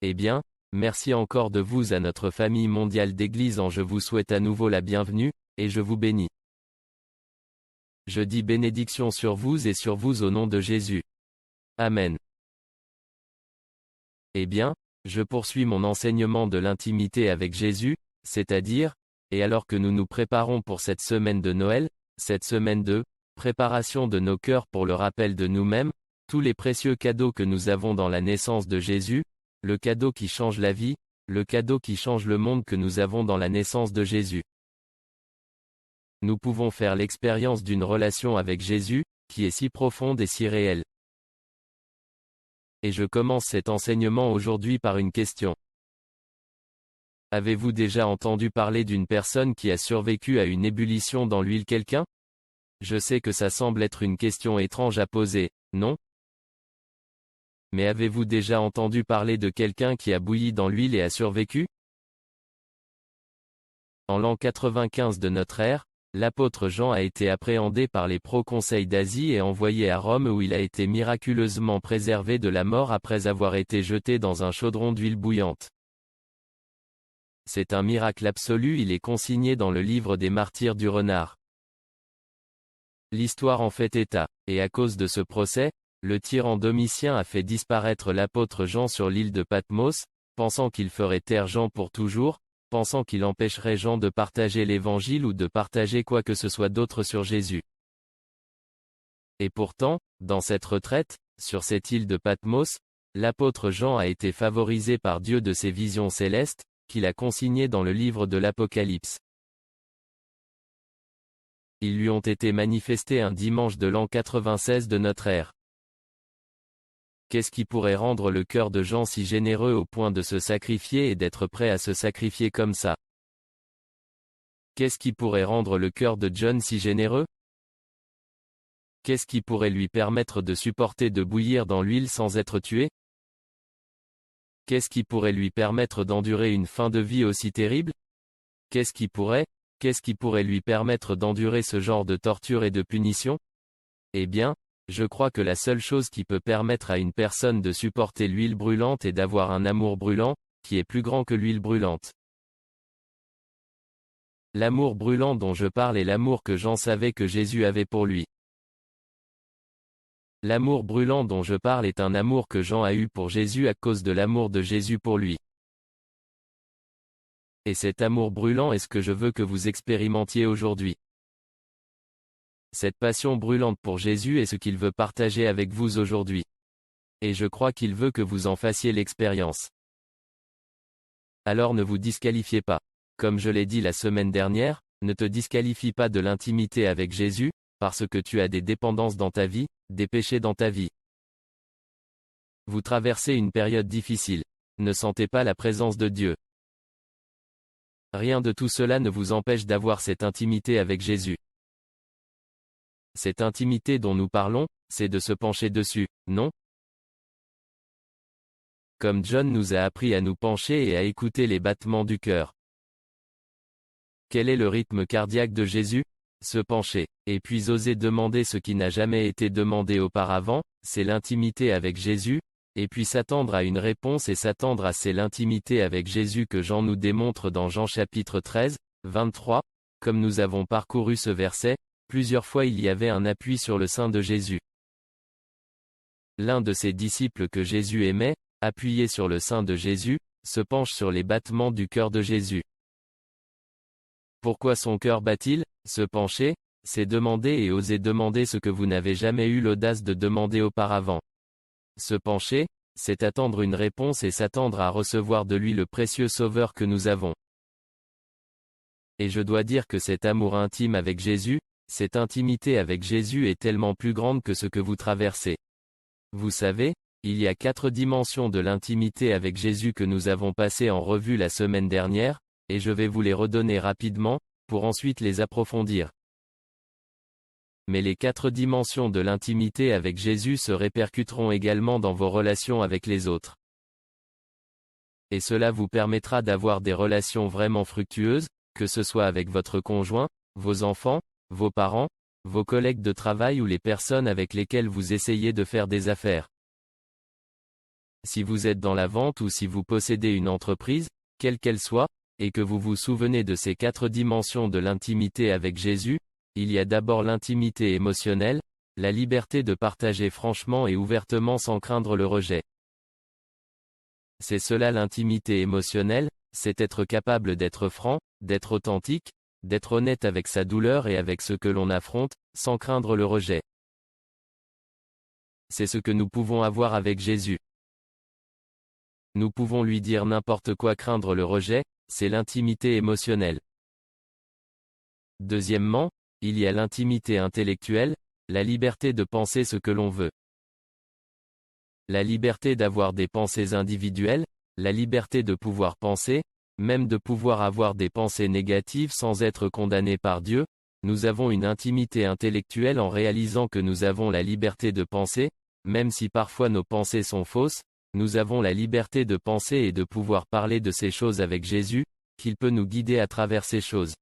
Eh bien, merci encore de vous à notre famille mondiale d'Église en je vous souhaite à nouveau la bienvenue, et je vous bénis. Je dis bénédiction sur vous et sur vous au nom de Jésus. Amen. Eh bien, je poursuis mon enseignement de l'intimité avec Jésus, c'est-à-dire, et alors que nous nous préparons pour cette semaine de Noël, cette semaine de préparation de nos cœurs pour le rappel de nous-mêmes, tous les précieux cadeaux que nous avons dans la naissance de Jésus, le cadeau qui change la vie, le cadeau qui change le monde que nous avons dans la naissance de Jésus. Nous pouvons faire l'expérience d'une relation avec Jésus, qui est si profonde et si réelle. Et je commence cet enseignement aujourd'hui par une question. Avez-vous déjà entendu parler d'une personne qui a survécu à une ébullition dans l'huile quelqu'un? Je sais que ça semble être une question étrange à poser, non? Mais avez-vous déjà entendu parler de quelqu'un qui a bouilli dans l'huile et a survécu? En l'an 95 de notre ère, l'apôtre Jean a été appréhendé par les proconseils d'Asie et envoyé à Rome où il a été miraculeusement préservé de la mort après avoir été jeté dans un chaudron d'huile bouillante. C'est un miracle absolu, il est consigné dans le livre des martyrs du renard. L'histoire en fait état, et à cause de ce procès, le tyran Domitien a fait disparaître l'apôtre Jean sur l'île de Patmos, pensant qu'il ferait taire Jean pour toujours, pensant qu'il empêcherait Jean de partager l'évangile ou de partager quoi que ce soit d'autre sur Jésus. Et pourtant, dans cette retraite, sur cette île de Patmos, l'apôtre Jean a été favorisé par Dieu de ses visions célestes, qu'il a consignées dans le livre de l'Apocalypse. Ils lui ont été manifestés un dimanche de l'an 96 de notre ère. Qu'est-ce qui pourrait rendre le cœur de Jean si généreux au point de se sacrifier et d'être prêt à se sacrifier comme ça? Qu'est-ce qui pourrait rendre le cœur de John si généreux? Qu'est-ce qui pourrait lui permettre de supporter de bouillir dans l'huile sans être tué? Qu'est-ce qui pourrait lui permettre d'endurer une fin de vie aussi terrible? Qu'est-ce qui pourrait lui permettre d'endurer ce genre de torture et de punition? Eh bien, je crois que la seule chose qui peut permettre à une personne de supporter l'huile brûlante est d'avoir un amour brûlant, qui est plus grand que l'huile brûlante. L'amour brûlant dont je parle est l'amour que Jean savait que Jésus avait pour lui. L'amour brûlant dont je parle est un amour que Jean a eu pour Jésus à cause de l'amour de Jésus pour lui. Et cet amour brûlant est ce que je veux que vous expérimentiez aujourd'hui. Cette passion brûlante pour Jésus est ce qu'il veut partager avec vous aujourd'hui. Et je crois qu'il veut que vous en fassiez l'expérience. Alors ne vous disqualifiez pas. Comme je l'ai dit la semaine dernière, ne te disqualifie pas de l'intimité avec Jésus, parce que tu as des dépendances dans ta vie, des péchés dans ta vie. Vous traversez une période difficile. Ne sentez pas la présence de Dieu. Rien de tout cela ne vous empêche d'avoir cette intimité avec Jésus. Cette intimité dont nous parlons, c'est de se pencher dessus, non? Comme John nous a appris à nous pencher et à écouter les battements du cœur. Quel est le rythme cardiaque de Jésus? Se pencher, et puis oser demander ce qui n'a jamais été demandé auparavant, c'est l'intimité avec Jésus, et puis s'attendre à une réponse et s'attendre à c'est l'intimité avec Jésus que Jean nous démontre dans Jean chapitre 13, 23, comme nous avons parcouru ce verset, plusieurs fois il y avait un appui sur le sein de Jésus. L'un de ses disciples que Jésus aimait, appuyé sur le sein de Jésus, se penche sur les battements du cœur de Jésus. Pourquoi son cœur bat-il? Se pencher, c'est demander et oser demander ce que vous n'avez jamais eu l'audace de demander auparavant. Se pencher, c'est attendre une réponse et s'attendre à recevoir de lui le précieux Sauveur que nous avons. Et je dois dire que cet amour intime avec Jésus, cette intimité avec Jésus est tellement plus grande que ce que vous traversez. Vous savez, il y a 4 dimensions de l'intimité avec Jésus que nous avons passées en revue la semaine dernière, et je vais vous les redonner rapidement, pour ensuite les approfondir. Mais les 4 dimensions de l'intimité avec Jésus se répercuteront également dans vos relations avec les autres. Et cela vous permettra d'avoir des relations vraiment fructueuses, que ce soit avec votre conjoint, vos enfants, vos parents, vos collègues de travail ou les personnes avec lesquelles vous essayez de faire des affaires. Si vous êtes dans la vente ou si vous possédez une entreprise, quelle qu'elle soit, et que vous vous souvenez de ces 4 dimensions de l'intimité avec Jésus, il y a d'abord l'intimité émotionnelle, la liberté de partager franchement et ouvertement sans craindre le rejet. C'est cela l'intimité émotionnelle, c'est être capable d'être franc, d'être authentique, d'être honnête avec sa douleur et avec ce que l'on affronte, sans craindre le rejet. C'est ce que nous pouvons avoir avec Jésus. Nous pouvons lui dire n'importe quoi, craindre le rejet, c'est l'intimité émotionnelle. Deuxièmement, il y a l'intimité intellectuelle, la liberté de penser ce que l'on veut. La liberté d'avoir des pensées individuelles, la liberté de pouvoir penser, même de pouvoir avoir des pensées négatives sans être condamné par Dieu. Nous avons une intimité intellectuelle en réalisant que nous avons la liberté de penser, même si parfois nos pensées sont fausses, nous avons la liberté de penser et de pouvoir parler de ces choses avec Jésus, qu'il peut nous guider à travers ces choses.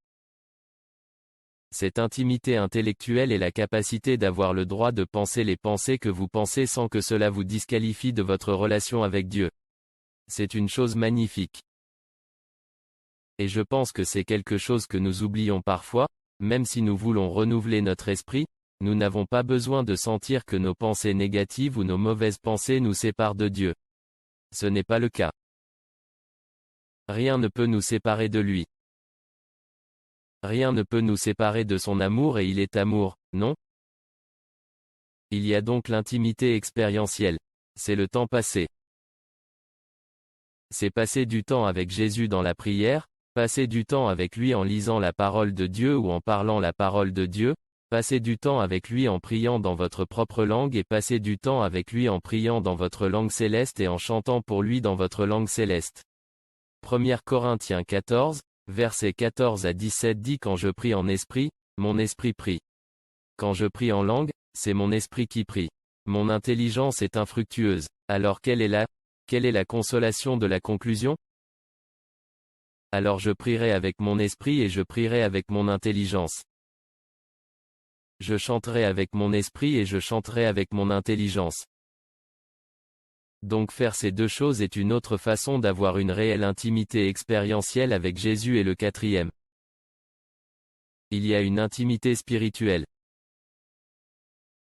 Cette intimité intellectuelle est la capacité d'avoir le droit de penser les pensées que vous pensez sans que cela vous disqualifie de votre relation avec Dieu. C'est une chose magnifique. Et je pense que c'est quelque chose que nous oublions parfois, même si nous voulons renouveler notre esprit, nous n'avons pas besoin de sentir que nos pensées négatives ou nos mauvaises pensées nous séparent de Dieu. Ce n'est pas le cas. Rien ne peut nous séparer de lui. Rien ne peut nous séparer de son amour et il est amour, non? Il y a donc l'intimité expérientielle. C'est le temps passé. C'est passer du temps avec Jésus dans la prière, passer du temps avec lui en lisant la parole de Dieu ou en parlant la parole de Dieu, passer du temps avec lui en priant dans votre propre langue et passer du temps avec lui en priant dans votre langue céleste et en chantant pour lui dans votre langue céleste. 1 Corinthiens 14, versets 14 à 17 dit: Quand je prie en esprit, mon esprit prie. Quand je prie en langue, c'est mon esprit qui prie. Mon intelligence est infructueuse. Alors quelle est la consolation de la conclusion? Alors je prierai avec mon esprit et je prierai avec mon intelligence. Je chanterai avec mon esprit et je chanterai avec mon intelligence. Donc faire ces deux choses est une autre façon d'avoir une réelle intimité expérientielle avec Jésus. Et le quatrième, il y a une intimité spirituelle.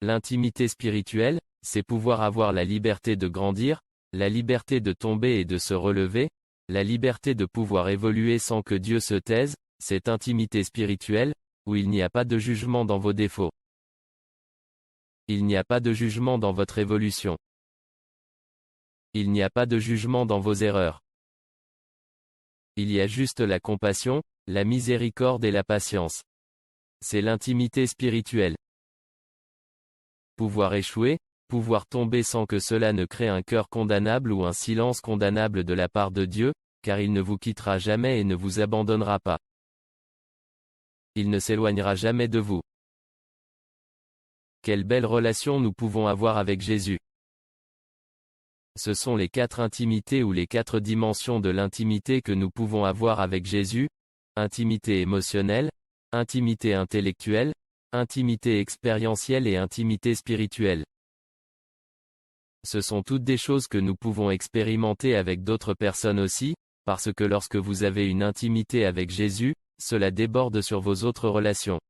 L'intimité spirituelle, c'est pouvoir avoir la liberté de grandir, la liberté de tomber et de se relever, la liberté de pouvoir évoluer sans que Dieu se taise, cette intimité spirituelle, où il n'y a pas de jugement dans vos défauts. Il n'y a pas de jugement dans votre évolution. Il n'y a pas de jugement dans vos erreurs. Il y a juste la compassion, la miséricorde et la patience. C'est l'intimité spirituelle. Pouvoir échouer, pouvoir tomber sans que cela ne crée un cœur condamnable ou un silence condamnable de la part de Dieu, car il ne vous quittera jamais et ne vous abandonnera pas. Il ne s'éloignera jamais de vous. Quelle belle relation nous pouvons avoir avec Jésus. Ce sont les 4 intimités ou les 4 dimensions de l'intimité que nous pouvons avoir avec Jésus: intimité émotionnelle, intimité intellectuelle, intimité expérientielle et intimité spirituelle. Ce sont toutes des choses que nous pouvons expérimenter avec d'autres personnes aussi, parce que lorsque vous avez une intimité avec Jésus, cela déborde sur vos autres relations.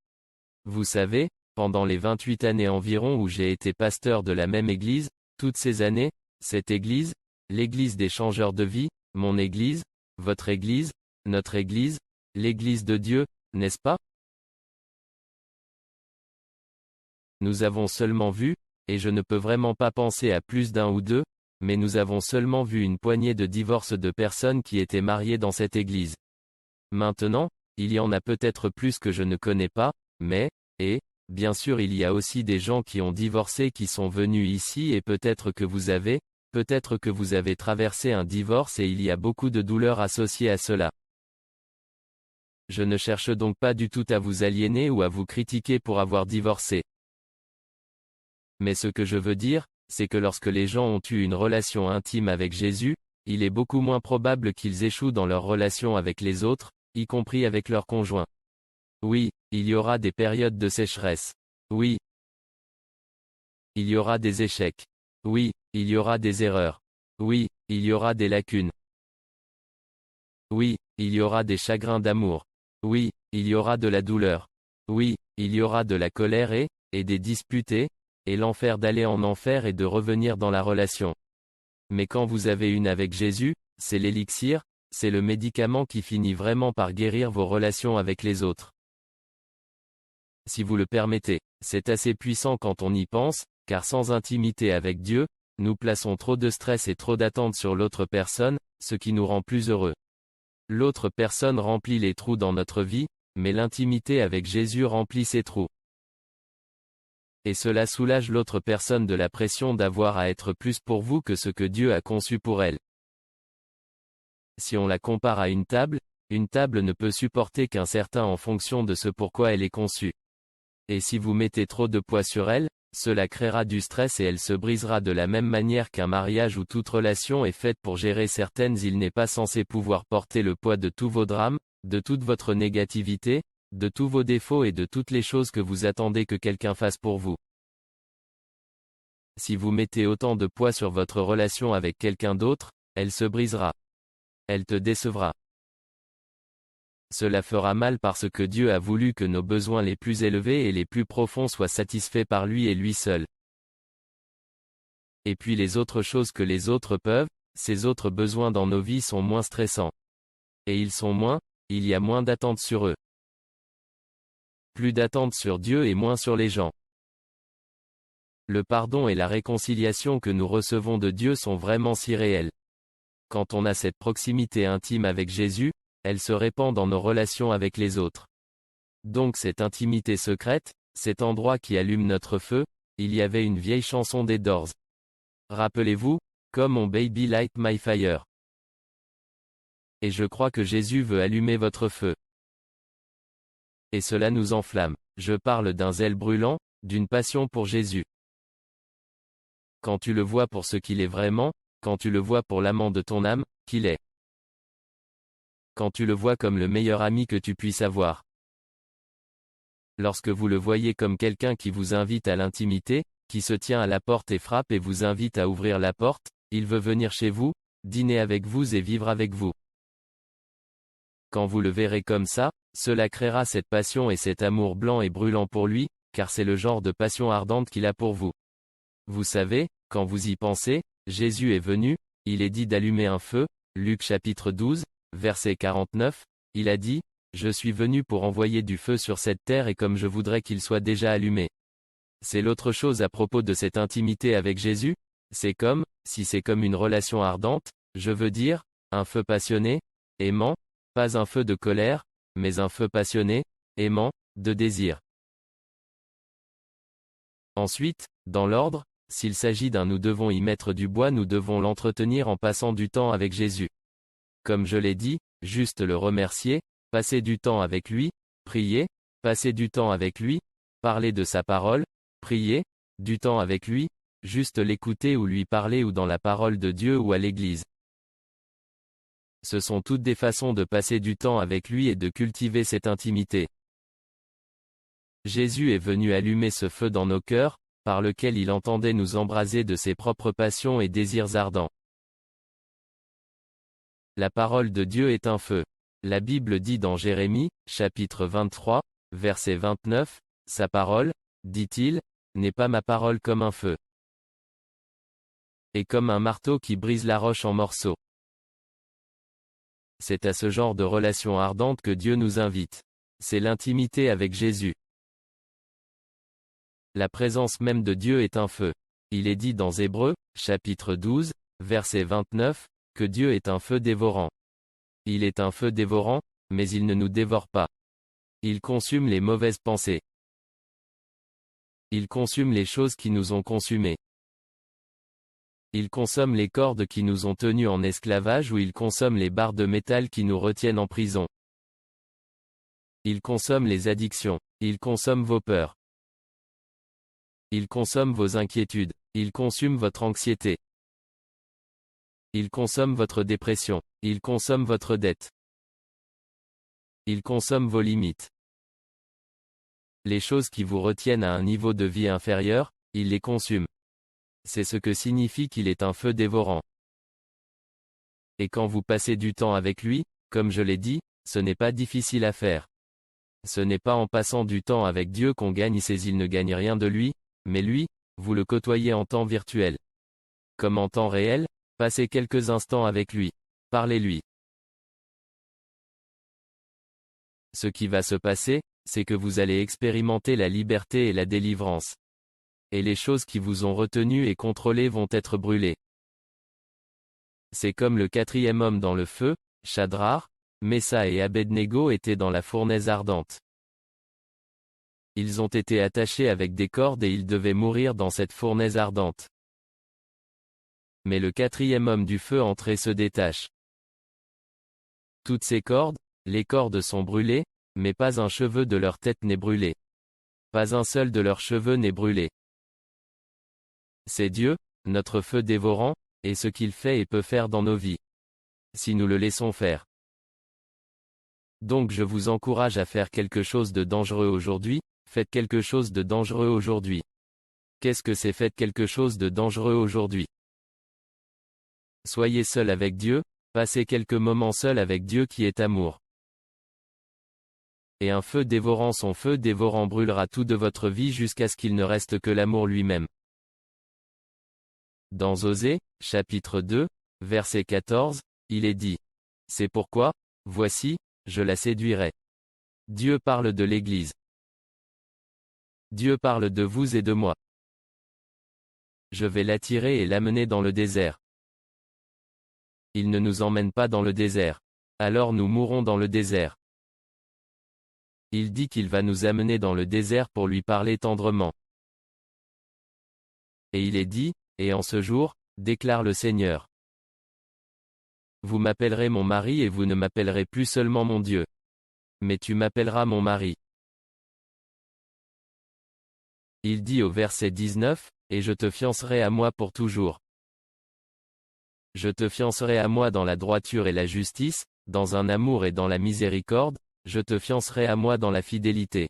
Vous savez, pendant les 28 années environ où j'ai été pasteur de la même église, toutes ces années, cette église, l'église des changeurs de vie, mon église, votre église, notre église, l'église de Dieu, n'est-ce pas? Nous avons seulement vu, et je ne peux vraiment pas penser à plus d'un ou deux, mais nous avons seulement vu une poignée de divorces de personnes qui étaient mariées dans cette église. Maintenant, il y en a peut-être plus que je ne connais pas, mais, bien sûr il y a aussi des gens qui ont divorcé qui sont venus ici et peut-être que vous avez traversé un divorce et il y a beaucoup de douleur associée à cela. Je ne cherche donc pas du tout à vous aliéner ou à vous critiquer pour avoir divorcé. Mais ce que je veux dire, c'est que lorsque les gens ont eu une relation intime avec Jésus, il est beaucoup moins probable qu'ils échouent dans leur relation avec les autres, y compris avec leur conjoint. Oui, il y aura des périodes de sécheresse. Oui. Il y aura des échecs. Oui, il y aura des erreurs. Oui, il y aura des lacunes. Oui, il y aura des chagrins d'amour. Oui, il y aura de la douleur. Oui, il y aura de la colère et des disputes et l'enfer d'aller en enfer et de revenir dans la relation. Mais quand vous avez une avec Jésus, c'est l'élixir, c'est le médicament qui finit vraiment par guérir vos relations avec les autres. Si vous le permettez, c'est assez puissant quand on y pense, car sans intimité avec Dieu, nous plaçons trop de stress et trop d'attentes sur l'autre personne, ce qui nous rend plus heureux. L'autre personne remplit les trous dans notre vie, mais l'intimité avec Jésus remplit ces trous. Et cela soulage l'autre personne de la pression d'avoir à être plus pour vous que ce que Dieu a conçu pour elle. Si on la compare à une table ne peut supporter qu'un certain en fonction de ce pourquoi elle est conçue. Et si vous mettez trop de poids sur elle, cela créera du stress et elle se brisera de la même manière qu'un mariage où toute relation est faite pour gérer certaines. Il n'est pas censé pouvoir porter le poids de tous vos drames, de toute votre négativité, de tous vos défauts et de toutes les choses que vous attendez que quelqu'un fasse pour vous. Si vous mettez autant de poids sur votre relation avec quelqu'un d'autre, elle se brisera. Elle te décevra. Cela fera mal parce que Dieu a voulu que nos besoins les plus élevés et les plus profonds soient satisfaits par lui et lui seul. Et puis les autres choses que les autres peuvent, ces autres besoins dans nos vies sont moins stressants. Et ils sont moins, il y a moins d'attentes sur eux. Plus d'attentes sur Dieu et moins sur les gens. Le pardon et la réconciliation que nous recevons de Dieu sont vraiment si réels. Quand on a cette proximité intime avec Jésus, elle se répand dans nos relations avec les autres. Donc cette intimité secrète, cet endroit qui allume notre feu, il y avait une vieille chanson des Doors. Rappelez-vous, Come on baby light my fire. Et je crois que Jésus veut allumer votre feu. Et cela nous enflamme. Je parle d'un zèle brûlant, d'une passion pour Jésus. Quand tu le vois pour ce qu'il est vraiment, quand tu le vois pour l'amant de ton âme, qu'il est. Quand tu le vois comme le meilleur ami que tu puisses avoir. Lorsque vous le voyez comme quelqu'un qui vous invite à l'intimité, qui se tient à la porte et frappe et vous invite à ouvrir la porte, il veut venir chez vous, dîner avec vous et vivre avec vous. Quand vous le verrez comme ça, cela créera cette passion et cet amour blanc et brûlant pour lui, car c'est le genre de passion ardente qu'il a pour vous. Vous savez, quand vous y pensez, Jésus est venu, il est dit d'allumer un feu, Luc chapitre 12, verset 49, il a dit, « Je suis venu pour envoyer du feu sur cette terre et comme je voudrais qu'il soit déjà allumé. » C'est l'autre chose à propos de cette intimité avec Jésus, c'est comme, si c'est comme une relation ardente, je veux dire, un feu passionné, aimant, pas un feu de colère, mais un feu passionné, aimant, de désir. Ensuite, dans l'ordre, s'il s'agit d'un nous devons y mettre du bois, nous devons l'entretenir en passant du temps avec Jésus. Comme je l'ai dit, juste le remercier, passer du temps avec lui, prier, passer du temps avec lui, parler de sa parole, prier, du temps avec lui, juste l'écouter ou lui parler ou dans la parole de Dieu ou à l'église. Ce sont toutes des façons de passer du temps avec lui et de cultiver cette intimité. Jésus est venu allumer ce feu dans nos cœurs, par lequel il entendait nous embraser de ses propres passions et désirs ardents. La parole de Dieu est un feu. La Bible dit dans Jérémie, chapitre 23, verset 29, « Sa parole, dit-il, n'est pas ma parole comme un feu, et comme un marteau qui brise la roche en morceaux. » C'est à ce genre de relation ardente que Dieu nous invite. C'est l'intimité avec Jésus. La présence même de Dieu est un feu. Il est dit dans Hébreux, chapitre 12, verset 29, que Dieu est un feu dévorant. Il est un feu dévorant, mais il ne nous dévore pas. Il consume les mauvaises pensées. Il consume les choses qui nous ont consumés. Il consomme les cordes qui nous ont tenus en esclavage ou il consomme les barres de métal qui nous retiennent en prison. Il consomme les addictions. Il consomme vos peurs. Il consomme vos inquiétudes. Il consume votre anxiété. Il consomme votre dépression. Il consomme votre dette. Il consomme vos limites. Les choses qui vous retiennent à un niveau de vie inférieur, il les consume. C'est ce que signifie qu'il est un feu dévorant. Et quand vous passez du temps avec lui, comme je l'ai dit, ce n'est pas difficile à faire. Ce n'est pas en passant du temps avec Dieu qu'on gagne ses îles ne gagnent rien de lui, mais lui, vous le côtoyez en temps virtuel. Comme en temps réel, passez quelques instants avec lui. Parlez-lui. Ce qui va se passer, c'est que vous allez expérimenter la liberté et la délivrance. Et les choses qui vous ont retenu et contrôlé vont être brûlées. C'est comme le quatrième homme dans le feu, Shadrach, Messa et Abednego étaient dans la fournaise ardente. Ils ont été attachés avec des cordes et ils devaient mourir dans cette fournaise ardente. Mais le quatrième homme du feu entré se détache. Toutes ces cordes, les cordes sont brûlées, mais pas un cheveu de leur tête n'est brûlé. Pas un seul de leurs cheveux n'est brûlé. C'est Dieu, notre feu dévorant, et ce qu'il fait et peut faire dans nos vies. Si nous le laissons faire. Donc je vous encourage à faire quelque chose de dangereux aujourd'hui, faites quelque chose de dangereux aujourd'hui. Qu'est-ce que c'est faites quelque chose de dangereux aujourd'hui? Soyez seul avec Dieu, passez quelques moments seul avec Dieu qui est amour. Et un feu dévorant son feu dévorant brûlera tout de votre vie jusqu'à ce qu'il ne reste que l'amour lui-même. Dans Osée, chapitre 2, verset 14, il est dit. C'est pourquoi, voici, je la séduirai. Dieu parle de l'Église. Dieu parle de vous et de moi. Je vais l'attirer et l'amener dans le désert. Il ne nous emmène pas dans le désert. Alors nous mourrons dans le désert. Il dit qu'il va nous amener dans le désert pour lui parler tendrement. Et il est dit, et en ce jour, déclare le Seigneur. Vous m'appellerez mon mari et vous ne m'appellerez plus seulement mon Dieu. Mais tu m'appelleras mon mari. Il dit au verset 19, et je te fiancerai à moi pour toujours. Je te fiancerai à moi dans la droiture et la justice, dans un amour et dans la miséricorde, je te fiancerai à moi dans la fidélité.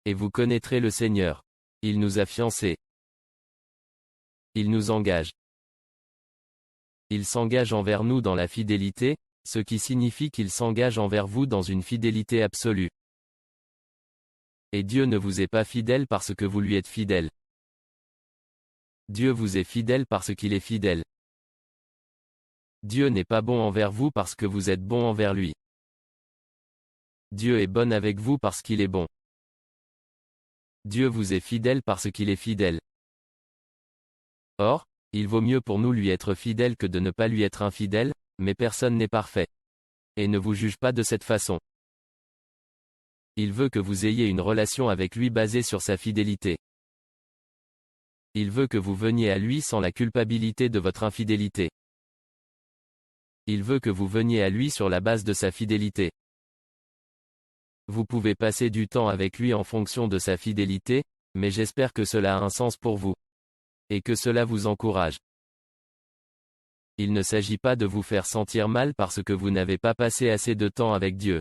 Et vous connaîtrez le Seigneur. Il nous a fiancés. Il nous engage. Il s'engage envers nous dans la fidélité, ce qui signifie qu'il s'engage envers vous dans une fidélité absolue. Et Dieu ne vous est pas fidèle parce que vous lui êtes fidèle. Dieu vous est fidèle parce qu'il est fidèle. Dieu n'est pas bon envers vous parce que vous êtes bon envers lui. Dieu est bon avec vous parce qu'il est bon. Dieu vous est fidèle parce qu'il est fidèle. Or, il vaut mieux pour nous lui être fidèle que de ne pas lui être infidèle, mais personne n'est parfait. Et ne vous juge pas de cette façon. Il veut que vous ayez une relation avec lui basée sur sa fidélité. Il veut que vous veniez à lui sans la culpabilité de votre infidélité. Il veut que vous veniez à lui sur la base de sa fidélité. Vous pouvez passer du temps avec lui en fonction de sa fidélité, mais j'espère que cela a un sens pour vous. Et que cela vous encourage. Il ne s'agit pas de vous faire sentir mal parce que vous n'avez pas passé assez de temps avec Dieu.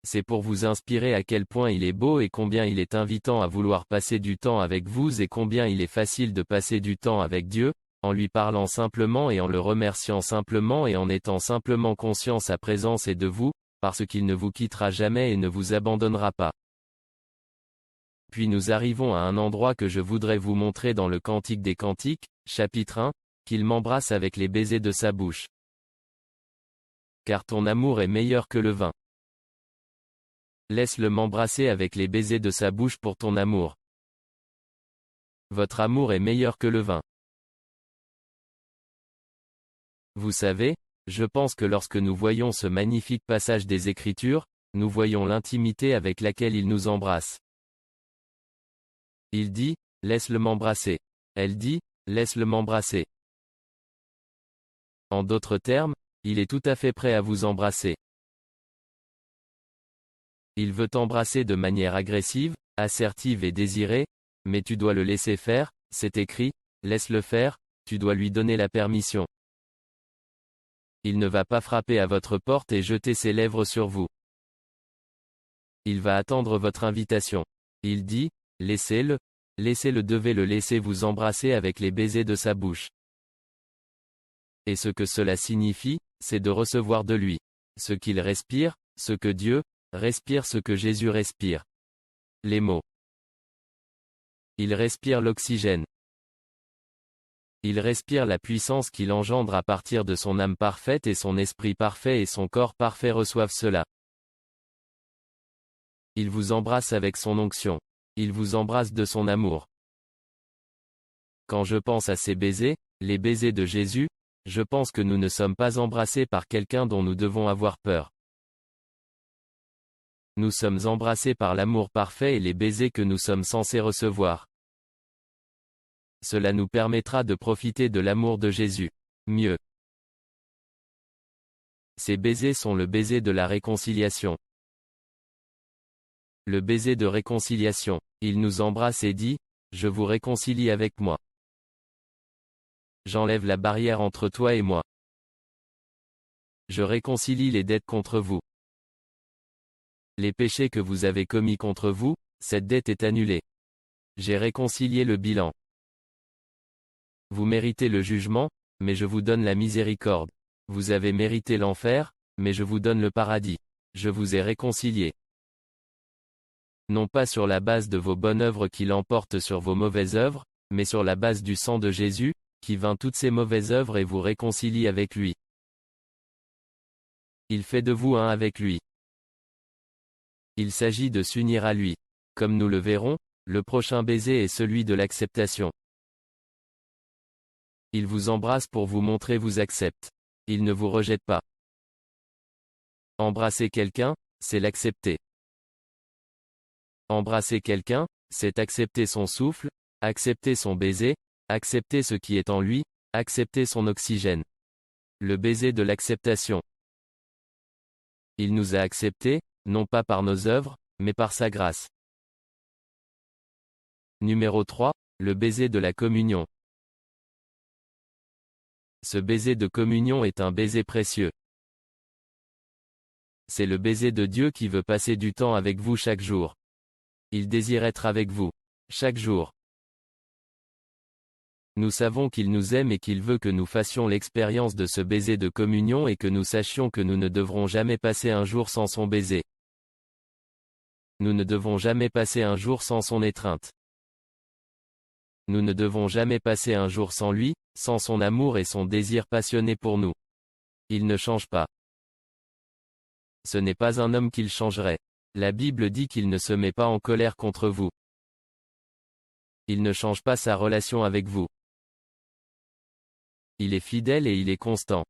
C'est pour vous inspirer à quel point il est beau et combien il est invitant à vouloir passer du temps avec vous et combien il est facile de passer du temps avec Dieu, en lui parlant simplement et en le remerciant simplement et en étant simplement conscient sa présence et de vous, parce qu'il ne vous quittera jamais et ne vous abandonnera pas. Puis nous arrivons à un endroit que je voudrais vous montrer dans le Cantique des Cantiques, chapitre 1, qu'il m'embrasse avec les baisers de sa bouche. Car ton amour est meilleur que le vin. Laisse-le m'embrasser avec les baisers de sa bouche pour ton amour. Votre amour est meilleur que le vin. Vous savez, je pense que lorsque nous voyons ce magnifique passage des Écritures, nous voyons l'intimité avec laquelle il nous embrasse. Il dit, laisse-le m'embrasser. Elle dit, laisse-le m'embrasser. En d'autres termes, il est tout à fait prêt à vous embrasser. Il veut t'embrasser de manière agressive, assertive et désirée, mais tu dois le laisser faire, c'est écrit, laisse-le faire, tu dois lui donner la permission. Il ne va pas frapper à votre porte et jeter ses lèvres sur vous. Il va attendre votre invitation. Il dit, laissez-le devez le laisser vous embrasser avec les baisers de sa bouche. Et ce que cela signifie, c'est de recevoir de lui. Ce qu'il respire, ce que Dieu respire, ce que Jésus respire. Les mots. Il respire l'oxygène. Il respire la puissance qu'il engendre à partir de son âme parfaite et son esprit parfait et son corps parfait reçoivent cela. Il vous embrasse avec son onction. Il vous embrasse de son amour. Quand je pense à ces baisers, les baisers de Jésus, je pense que nous ne sommes pas embrassés par quelqu'un dont nous devons avoir peur. Nous sommes embrassés par l'amour parfait et les baisers que nous sommes censés recevoir. Cela nous permettra de profiter de l'amour de Jésus. Mieux. Ces baisers sont le baiser de la réconciliation. Le baiser de réconciliation. Il nous embrasse et dit, « Je vous réconcilie avec moi. J'enlève la barrière entre toi et moi. Je réconcilie les dettes contre vous. Les péchés que vous avez commis contre vous, cette dette est annulée. J'ai réconcilié le bilan. Vous méritez le jugement, mais je vous donne la miséricorde. Vous avez mérité l'enfer, mais je vous donne le paradis. Je vous ai réconcilié. Non pas sur la base de vos bonnes œuvres qui l'emportent sur vos mauvaises œuvres, mais sur la base du sang de Jésus, qui vainc toutes ces mauvaises œuvres et vous réconcilie avec lui. Il fait de vous un avec lui. Il s'agit de s'unir à lui. Comme nous le verrons, le prochain baiser est celui de l'acceptation. Il vous embrasse pour vous montrer vous accepte. Il ne vous rejette pas. Embrasser quelqu'un, c'est l'accepter. Embrasser quelqu'un, c'est accepter son souffle, accepter son baiser, accepter ce qui est en lui, accepter son oxygène. Le baiser de l'acceptation. Il nous a acceptés, non pas par nos œuvres, mais par sa grâce. Numéro 3, le baiser de la communion. Ce baiser de communion est un baiser précieux. C'est le baiser de Dieu qui veut passer du temps avec vous chaque jour. Il désire être avec vous, chaque jour. Nous savons qu'il nous aime et qu'il veut que nous fassions l'expérience de ce baiser de communion et que nous sachions que nous ne devrons jamais passer un jour sans son baiser. Nous ne devons jamais passer un jour sans son étreinte. Nous ne devons jamais passer un jour sans lui, sans son amour et son désir passionné pour nous. Il ne change pas. Ce n'est pas un homme qu'il changerait. La Bible dit qu'il ne se met pas en colère contre vous. Il ne change pas sa relation avec vous. Il est fidèle et il est constant.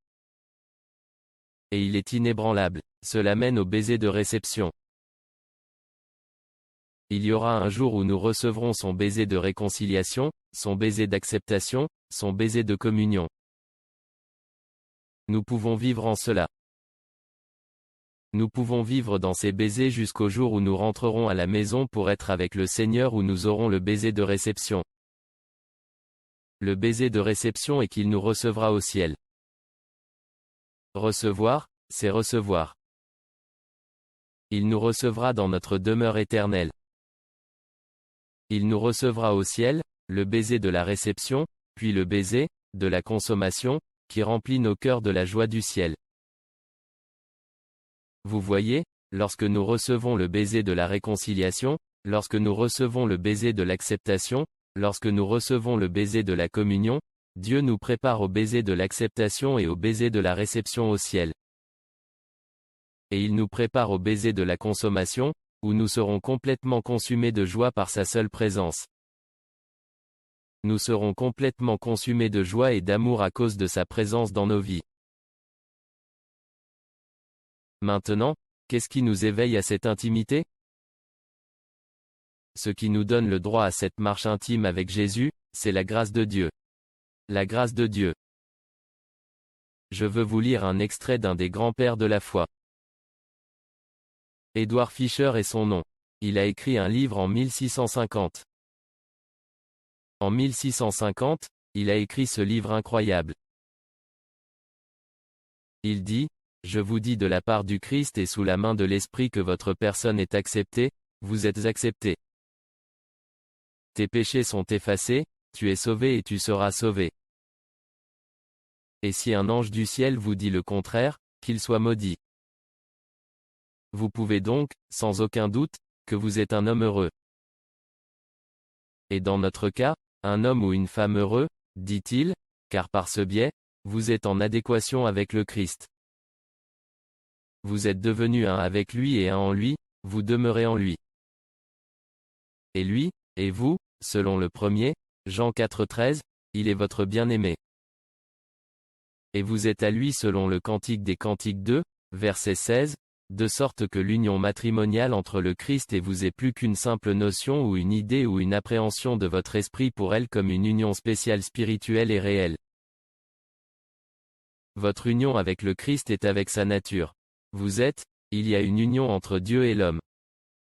Et il est inébranlable. Cela mène au baiser de réception. Il y aura un jour où nous recevrons son baiser de réconciliation, son baiser d'acceptation, son baiser de communion. Nous pouvons vivre en cela. Nous pouvons vivre dans ces baisers jusqu'au jour où nous rentrerons à la maison pour être avec le Seigneur où nous aurons le baiser de réception. Le baiser de réception est qu'il nous recevra au ciel. Recevoir, c'est recevoir. Il nous recevra dans notre demeure éternelle. Il nous recevra au ciel, le baiser de la réception, puis le baiser, de la consommation, qui remplit nos cœurs de la joie du ciel. Vous voyez, lorsque nous recevons le baiser de la réconciliation, lorsque nous recevons le baiser de l'acceptation, lorsque nous recevons le baiser de la communion, Dieu nous prépare au baiser de l'acceptation et au baiser de la réception au ciel. Et il nous prépare au baiser de la consommation, où nous serons complètement consumés de joie par sa seule présence. Nous serons complètement consumés de joie et d'amour à cause de sa présence dans nos vies. Maintenant, qu'est-ce qui nous éveille à cette intimité? Ce qui nous donne le droit à cette marche intime avec Jésus, c'est la grâce de Dieu. La grâce de Dieu. Je veux vous lire un extrait d'un des grands-pères de la foi. Edward Fisher est son nom. Il a écrit un livre en 1650. En 1650, il a écrit ce livre incroyable. Il dit, « Je vous dis de la part du Christ et sous la main de l'Esprit que votre personne est acceptée, vous êtes acceptés. Tes péchés sont effacés, tu es sauvé et tu seras sauvé. Et si un ange du ciel vous dit le contraire, qu'il soit maudit. Vous pouvez donc, sans aucun doute, que vous êtes un homme heureux. Et dans notre cas, un homme ou une femme heureux, dit-il, car par ce biais, vous êtes en adéquation avec le Christ. Vous êtes devenu un avec lui et un en lui, vous demeurez en lui. Et lui, et vous, selon le premier, Jean 4,13, il est votre bien-aimé. Et vous êtes à lui selon le Cantique des Cantiques 2, verset 16, de sorte que l'union matrimoniale entre le Christ et vous est plus qu'une simple notion ou une idée ou une appréhension de votre esprit pour elle comme une union spéciale spirituelle et réelle. Votre union avec le Christ est avec sa nature. Vous êtes, il y a une union entre Dieu et l'homme.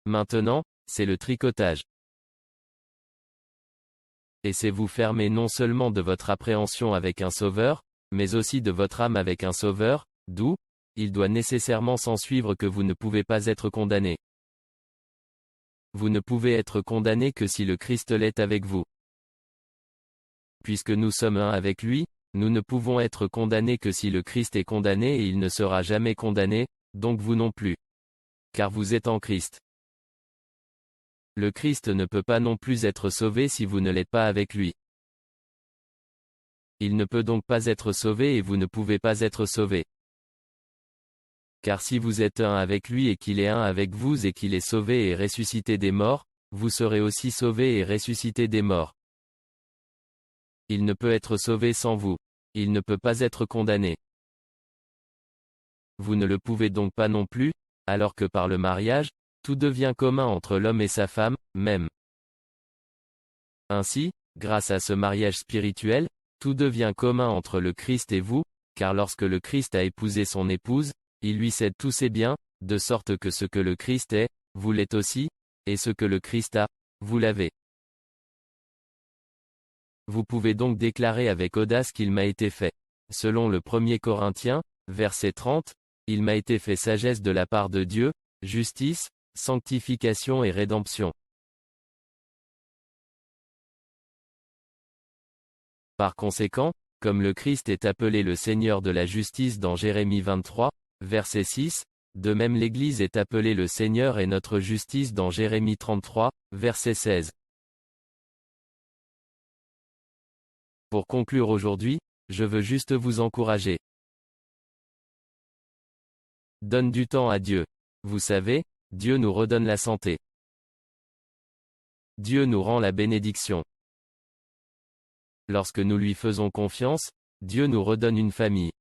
Maintenant, c'est le tricotage. Et c'est vous fermer non seulement de votre appréhension avec un sauveur, mais aussi de votre âme avec un sauveur, d'où, il doit nécessairement s'en suivre que vous ne pouvez pas être condamné. Vous ne pouvez être condamné que si le Christ l'est avec vous. Puisque nous sommes un avec lui, nous ne pouvons être condamnés que si le Christ est condamné et il ne sera jamais condamné, donc vous non plus. Car vous êtes en Christ. Le Christ ne peut pas non plus être sauvé si vous ne l'êtes pas avec lui. Il ne peut donc pas être sauvé et vous ne pouvez pas être sauvé. Car si vous êtes un avec lui et qu'il est un avec vous et qu'il est sauvé et ressuscité des morts, vous serez aussi sauvé et ressuscité des morts. Il ne peut être sauvé sans vous. Il ne peut pas être condamné. Vous ne le pouvez donc pas non plus, alors que par le mariage, tout devient commun entre l'homme et sa femme, même. Ainsi, grâce à ce mariage spirituel, tout devient commun entre le Christ et vous, car lorsque le Christ a épousé son épouse, il lui cède tous ses biens, de sorte que ce que le Christ est, vous l'êtes aussi, et ce que le Christ a, vous l'avez. Vous pouvez donc déclarer avec audace qu'il m'a été fait. Selon le 1er Corinthiens, verset 30, il m'a été fait sagesse de la part de Dieu, justice, sanctification et rédemption. Par conséquent, comme le Christ est appelé le Seigneur de la justice dans Jérémie 23, verset 6, de même l'Église est appelée le Seigneur et notre justice dans Jérémie 33, verset 16. Pour conclure aujourd'hui, je veux juste vous encourager. Donne du temps à Dieu. Vous savez, Dieu nous redonne la santé. Dieu nous rend la bénédiction. Lorsque nous lui faisons confiance, Dieu nous redonne une famille.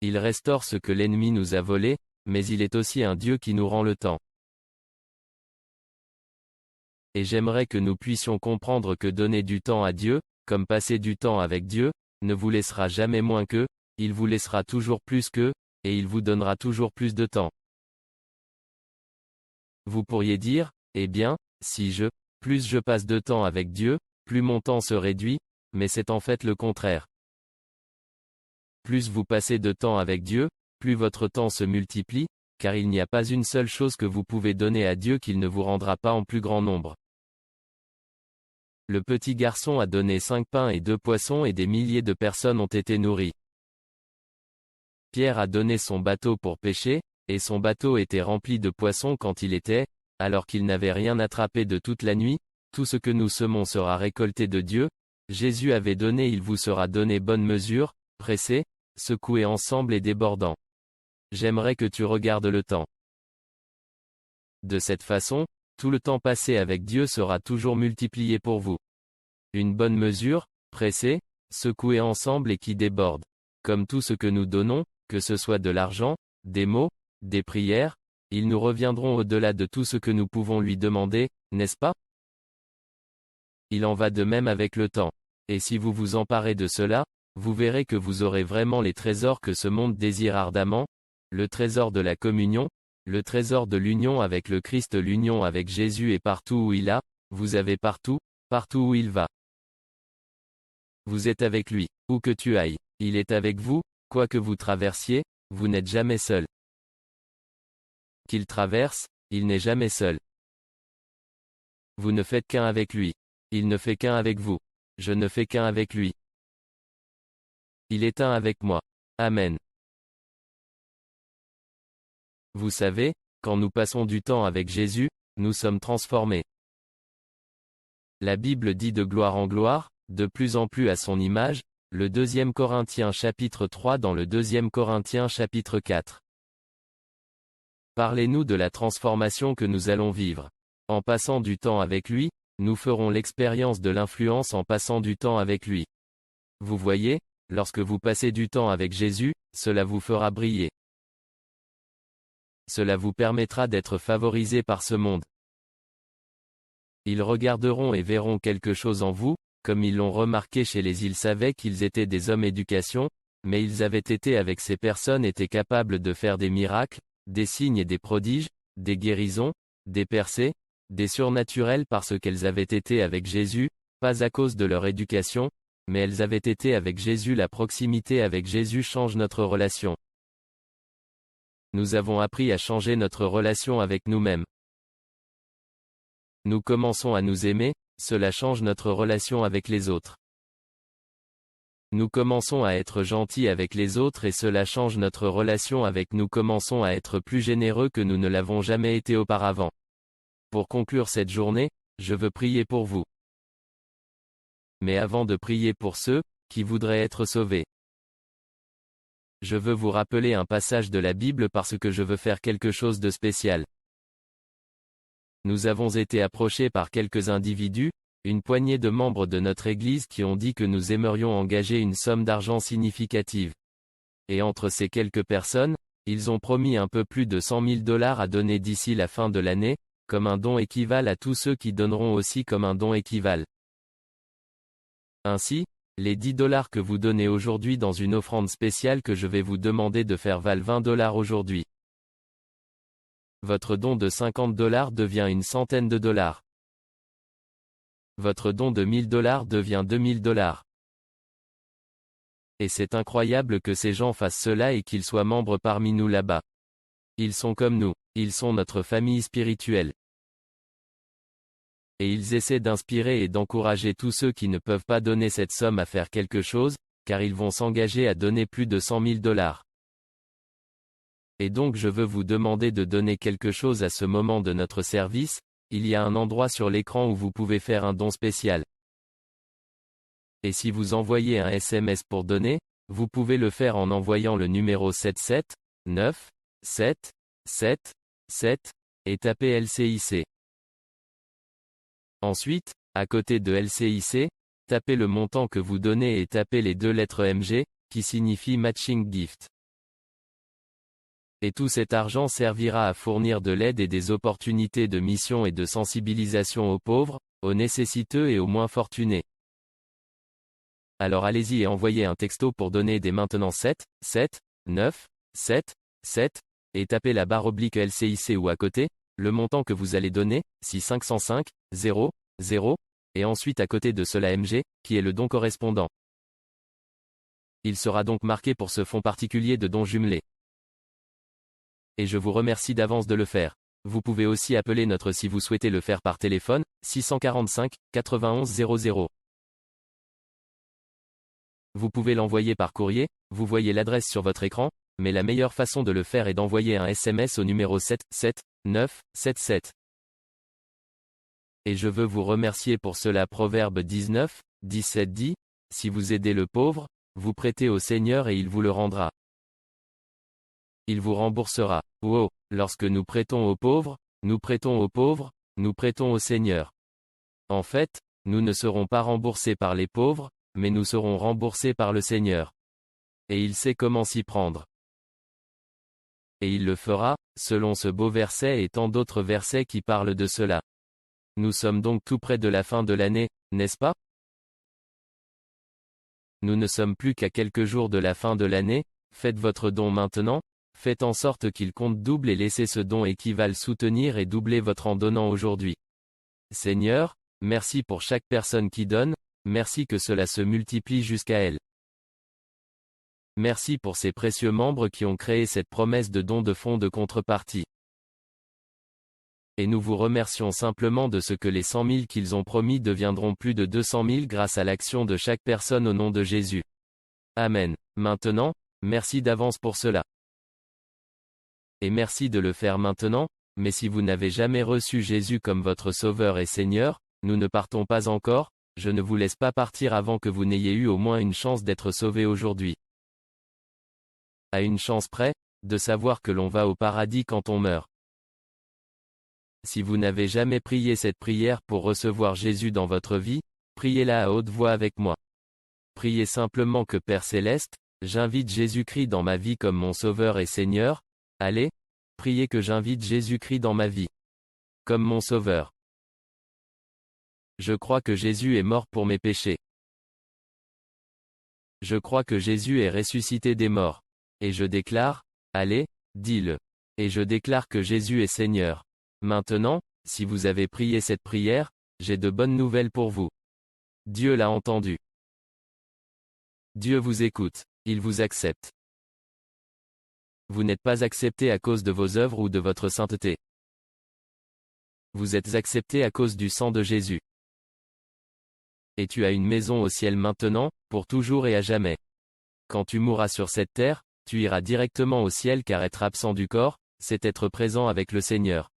Il restaure ce que l'ennemi nous a volé, mais il est aussi un Dieu qui nous rend le temps. Et j'aimerais que nous puissions comprendre que donner du temps à Dieu, comme passer du temps avec Dieu, ne vous laissera jamais moins que, il vous laissera toujours plus que, et il vous donnera toujours plus de temps. Vous pourriez dire, eh bien, plus je passe de temps avec Dieu, plus mon temps se réduit, mais c'est en fait le contraire. Plus vous passez de temps avec Dieu, plus votre temps se multiplie, car il n'y a pas une seule chose que vous pouvez donner à Dieu qu'il ne vous rendra pas en plus grand nombre. Le petit garçon a donné 5 pains et 2 poissons et des milliers de personnes ont été nourries. Pierre a donné son bateau pour pêcher, et son bateau était rempli de poissons quand il était, alors qu'il n'avait rien attrapé de toute la nuit, tout ce que nous semons sera récolté de Dieu, Jésus avait donné, il vous sera donné bonne mesure, pressé, secoué ensemble et débordant. J'aimerais que tu regardes le temps. De cette façon, tout le temps passé avec Dieu sera toujours multiplié pour vous. Une bonne mesure, pressée, secouée ensemble et qui déborde. Comme tout ce que nous donnons, que ce soit de l'argent, des mots, des prières, ils nous reviendront au-delà de tout ce que nous pouvons lui demander, n'est-ce pas? Il en va de même avec le temps. Et si vous vous emparez de cela, vous verrez que vous aurez vraiment les trésors que ce monde désire ardemment, le trésor de la communion, le trésor de l'union avec le Christ, l'union avec Jésus et partout où il a, vous avez partout où il va. Vous êtes avec lui, où que tu ailles, il est avec vous, quoi que vous traversiez, vous n'êtes jamais seul. Qu'il traverse, il n'est jamais seul. Vous ne faites qu'un avec lui. Il ne fait qu'un avec vous. Je ne fais qu'un avec lui. Il est un avec moi. Amen. Vous savez, quand nous passons du temps avec Jésus, nous sommes transformés. La Bible dit de gloire en gloire, de plus en plus à son image, le 2 Corinthiens chapitre 3 dans le 2 Corinthiens chapitre 4. Parlez-nous de la transformation que nous allons vivre. En passant du temps avec lui, nous ferons l'expérience de l'influence en passant du temps avec lui. Vous voyez, lorsque vous passez du temps avec Jésus, cela vous fera briller. Cela vous permettra d'être favorisé par ce monde. Ils regarderont et verront quelque chose en vous, comme ils l'ont remarqué chez les ils savaient qu'ils étaient des hommes éducation, mais ils avaient été avec ces personnes étaient capables de faire des miracles, des signes et des prodiges, des guérisons, des percées, des surnaturels parce qu'elles avaient été avec Jésus, pas à cause de leur éducation, mais elles avaient été avec Jésus. La proximité avec Jésus change notre relation. Nous avons appris à changer notre relation avec nous-mêmes. Nous commençons à nous aimer, cela change notre relation avec les autres. Nous commençons à être gentils avec les autres et cela change notre relation avec nous. Commençons à être plus généreux que nous ne l'avons jamais été auparavant. Pour conclure cette journée, je veux prier pour vous. Mais avant de prier pour ceux qui voudraient être sauvés, je veux vous rappeler un passage de la Bible parce que je veux faire quelque chose de spécial. Nous avons été approchés par quelques individus, une poignée de membres de notre Église qui ont dit que nous aimerions engager une somme d'argent significative. Et entre ces quelques personnes, ils ont promis un peu plus de $100 000 à donner d'ici la fin de l'année, comme un don équivalent à tous ceux qui donneront aussi comme un don équivalent. Ainsi, les $10 que vous donnez aujourd'hui dans une offrande spéciale que je vais vous demander de faire valent $20 aujourd'hui. Votre don de $50 devient une centaine de dollars. Votre don de $1000 devient $2000. Et c'est incroyable que ces gens fassent cela et qu'ils soient membres parmi nous là-bas. Ils sont comme nous, ils sont notre famille spirituelle. Et ils essaient d'inspirer et d'encourager tous ceux qui ne peuvent pas donner cette somme à faire quelque chose, car ils vont s'engager à donner plus de $100 000. Et donc je veux vous demander de donner quelque chose à ce moment de notre service. Il y a un endroit sur l'écran où vous pouvez faire un don spécial. Et si vous envoyez un SMS pour donner, vous pouvez le faire en envoyant le numéro 7797777 et taper LCIC. Ensuite, à côté de LCIC, tapez le montant que vous donnez et tapez les 2 lettres MG, qui signifient Matching Gift. Et tout cet argent servira à fournir de l'aide et des opportunités de mission et de sensibilisation aux pauvres, aux nécessiteux et aux moins fortunés. Alors allez-y et envoyez un texto pour donner dès maintenant 77977 et tapez la barre oblique LCIC ou à côté, le montant que vous allez donner, 6505 0 0, et ensuite à côté de cela MG, qui est le don correspondant. Il sera donc marqué pour ce fonds particulier de dons jumelés. Et je vous remercie d'avance de le faire. Vous pouvez aussi appeler notre si vous souhaitez le faire par téléphone, 645 91 00. Vous pouvez l'envoyer par courrier, vous voyez l'adresse sur votre écran, mais la meilleure façon de le faire est d'envoyer un SMS au numéro 77977. Et je veux vous remercier pour cela. Proverbe 19, 17 dit, si vous aidez le pauvre, vous prêtez au Seigneur et il vous le rendra. Il vous remboursera. Oh, lorsque nous prêtons aux pauvres, nous prêtons aux pauvres, nous prêtons au Seigneur. En fait, nous ne serons pas remboursés par les pauvres, mais nous serons remboursés par le Seigneur. Et il sait comment s'y prendre. Et il le fera, selon ce beau verset et tant d'autres versets qui parlent de cela. Nous sommes donc tout près de la fin de l'année, n'est-ce pas? Nous ne sommes plus qu'à quelques jours de la fin de l'année. Faites votre don maintenant. Faites en sorte qu'il compte double et laissez ce don équivalent soutenir et doubler votre en donnant aujourd'hui. Seigneur, merci pour chaque personne qui donne, merci que cela se multiplie jusqu'à elle. Merci pour ces précieux membres qui ont créé cette promesse de don de fonds de contrepartie. Et nous vous remercions simplement de ce que les 100 000 qu'ils ont promis deviendront plus de 200 000 grâce à l'action de chaque personne au nom de Jésus. Amen. Maintenant, merci d'avance pour cela. Et merci de le faire maintenant, mais si vous n'avez jamais reçu Jésus comme votre Sauveur et Seigneur, nous ne partons pas encore, je ne vous laisse pas partir avant que vous n'ayez eu au moins une chance d'être sauvé aujourd'hui. À une chance près, de savoir que l'on va au paradis quand on meurt. Si vous n'avez jamais prié cette prière pour recevoir Jésus dans votre vie, priez-la à haute voix avec moi. Priez simplement que Père Céleste, j'invite Jésus-Christ dans ma vie comme mon Sauveur et Seigneur. Allez, priez que j'invite Jésus-Christ dans ma vie. Comme mon Sauveur. Je crois que Jésus est mort pour mes péchés. Je crois que Jésus est ressuscité des morts. Et je déclare, allez, dis-le. Et je déclare que Jésus est Seigneur. Maintenant, si vous avez prié cette prière, j'ai de bonnes nouvelles pour vous. Dieu l'a entendu. Dieu vous écoute, il vous accepte. Vous n'êtes pas accepté à cause de vos œuvres ou de votre sainteté. Vous êtes accepté à cause du sang de Jésus. Et tu as une maison au ciel maintenant, pour toujours et à jamais. Quand tu mourras sur cette terre, tu iras directement au ciel car être absent du corps, c'est être présent avec le Seigneur.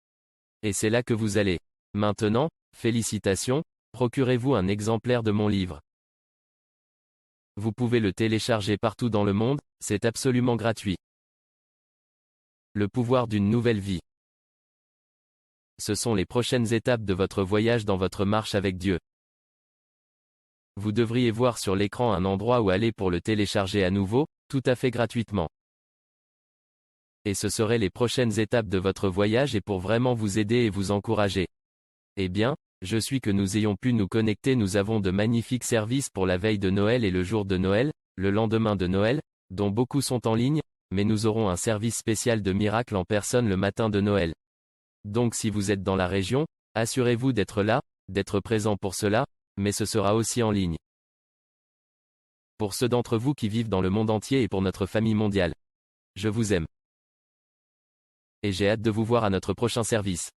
Et c'est là que vous allez. Maintenant, félicitations, procurez-vous un exemplaire de mon livre. Vous pouvez le télécharger partout dans le monde, c'est absolument gratuit. Le pouvoir d'une nouvelle vie. Ce sont les prochaines étapes de votre voyage dans votre marche avec Dieu. Vous devriez voir sur l'écran un endroit où aller pour le télécharger à nouveau, tout à fait gratuitement. Et ce seraient les prochaines étapes de votre voyage et pour vraiment vous aider et vous encourager. Eh bien, je suis que nous ayons pu nous connecter. Nous avons de magnifiques services pour la veille de Noël et le jour de Noël, le lendemain de Noël, dont beaucoup sont en ligne, mais nous aurons un service spécial de miracle en personne le matin de Noël. Donc si vous êtes dans la région, assurez-vous d'être là, d'être présent pour cela, mais ce sera aussi en ligne. Pour ceux d'entre vous qui vivent dans le monde entier et pour notre famille mondiale. Je vous aime. Et j'ai hâte de vous voir à notre prochain service.